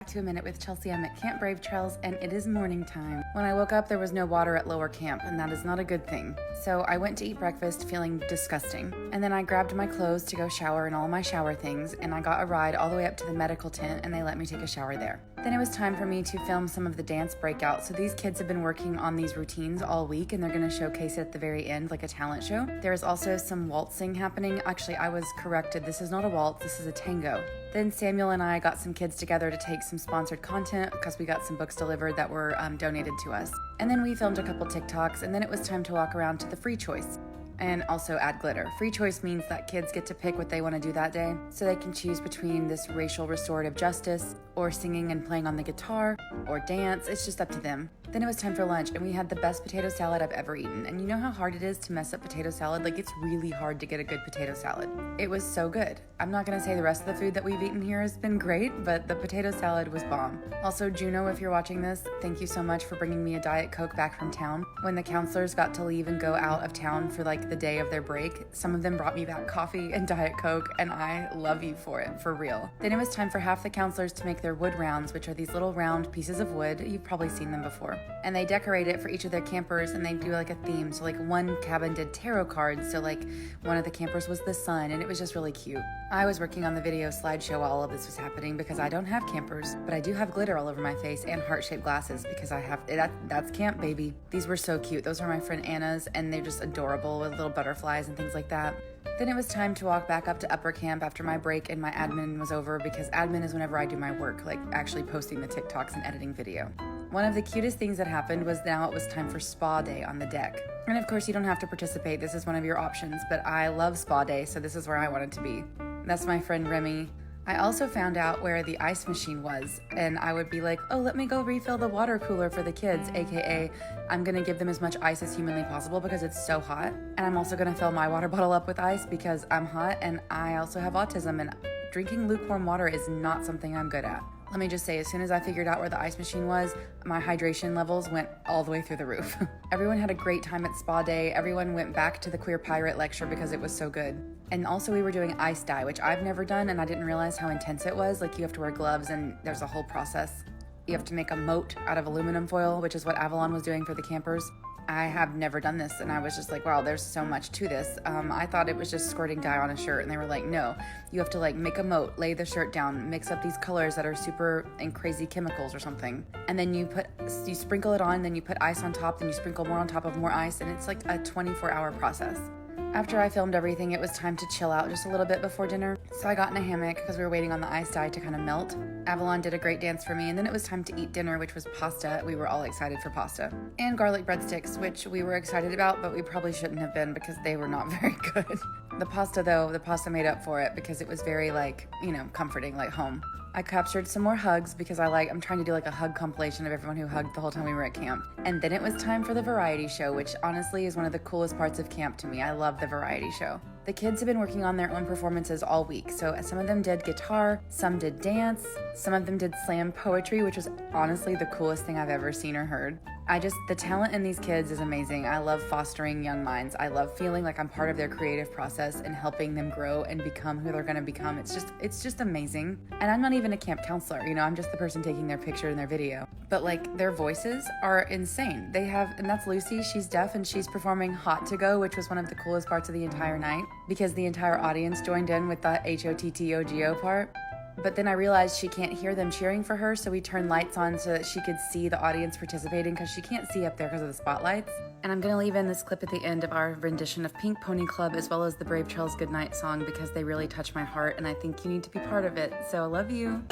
To a Minute with Chelsea. I'm at Camp Brave Trails and it is morning time. When I woke up, there was no water at lower camp, and that is not a good thing. So I went to eat breakfast feeling disgusting. And then I grabbed my clothes to go shower and all my shower things, and I got a ride all the way up to the medical tent and they let me take a shower there. Then it was time for me to film some of the dance breakout. So these kids have been working on these routines all week and they're going to showcase it at the very end like a talent show. There is also some waltzing happening. Actually, I was corrected. This is not a waltz, this is a tango. Then Samuel and I got some kids together to take some sponsored content because we got some books delivered that were donated to us. And then we filmed a couple TikToks, and then it was time to walk around to the free choice and also add glitter. Free choice means that kids get to pick what they want to do that day, so they can choose between this racial restorative justice or singing and playing on the guitar or dance. It's just up to them. Then it was time for lunch, and we had the best potato salad I've ever eaten. And you know how hard it is to mess up potato salad? Like, it's really hard to get a good potato salad. It was so good. I'm not gonna say the rest of the food that we've eaten here has been great, but the potato salad was bomb. Also, Juno, if you're watching this, thank you so much for bringing me a Diet Coke back from town. When the counselors got to leave and go out of town for like the day of their break, some of them brought me back coffee and Diet Coke, and I love you for it, for real. Then it was time for half the counselors to make their wood rounds, which are these little round pieces of wood. You've probably seen them before. And they decorate it for each of their campers, and they do like a theme. So like one cabin did tarot cards, so like one of the campers was the sun, and it was just really cute. I was working on the video slideshow while all of this was happening because I don't have campers, but I do have glitter all over my face and heart-shaped glasses because I have that's camp, baby. These were so cute. Those are my friend Anna's, and they're just adorable with little butterflies and things like that. Then it was time to walk back up to upper camp after my break and my admin was over, because admin is whenever I do my work, like actually posting the TikToks and editing video. One of the cutest things that happened was now it was time for spa day on the deck. And of course you don't have to participate, this is one of your options, but I love spa day, so this is where I wanted to be. That's my friend Remy. I also found out where the ice machine was, and I would be like, oh, let me go refill the water cooler for the kids, aka I'm gonna give them as much ice as humanly possible because it's so hot. And I'm also gonna fill my water bottle up with ice because I'm hot and I also have autism, and drinking lukewarm water is not something I'm good at. Let me just say, as soon as I figured out where the ice machine was, my hydration levels went all the way through the roof. Everyone had a great time at spa day. Everyone went back to the Queer Pirate lecture because it was so good. And also we were doing ice dye, which I've never done, and I didn't realize how intense it was. Like, you have to wear gloves and there's a whole process. You have to make a moat out of aluminum foil, which is what Avalon was doing for the campers. I have never done this, and I was just like, wow, there's so much to this. I thought it was just squirting dye on a shirt, and they were like, no, you have to like make a moat, lay the shirt down, mix up these colors that are super and crazy chemicals or something, and then you sprinkle it on, then you put ice on top, then you sprinkle more on top of more ice, and it's like a 24-hour process. After I filmed everything, it was time to chill out just a little bit before dinner. So I got in a hammock because we were waiting on the ice dye to kind of melt. Avalon did a great dance for me, and then it was time to eat dinner, which was pasta. We were all excited for pasta. And garlic breadsticks, which we were excited about, but we probably shouldn't have been because they were not very good. The pasta made up for it because it was very like, comforting, like home. I captured some more hugs because I'm trying to do like a hug compilation of everyone who hugged the whole time we were at camp. And then it was time for the variety show, which honestly is one of the coolest parts of camp to me. I love the variety show. The kids have been working on their own performances all week. So some of them did guitar, some did dance, some of them did slam poetry, which was honestly the coolest thing I've ever seen or heard. The talent in these kids is amazing. I love fostering young minds. I love feeling like I'm part of their creative process and helping them grow and become who they're gonna become. It's just amazing. And I'm not even a camp counselor, I'm just the person taking their picture and their video. But like, their voices are insane. And that's Lucy, she's deaf and she's performing Hot to Go, which was one of the coolest parts of the entire night because the entire audience joined in with the HOTTOGO part. But then I realized she can't hear them cheering for her, so we turned lights on so that she could see the audience participating because she can't see up there because of the spotlights. And I'm gonna leave in this clip at the end of our rendition of Pink Pony Club as well as the Brave Trails Goodnight song because they really touch my heart and I think you need to be part of it. So I love you.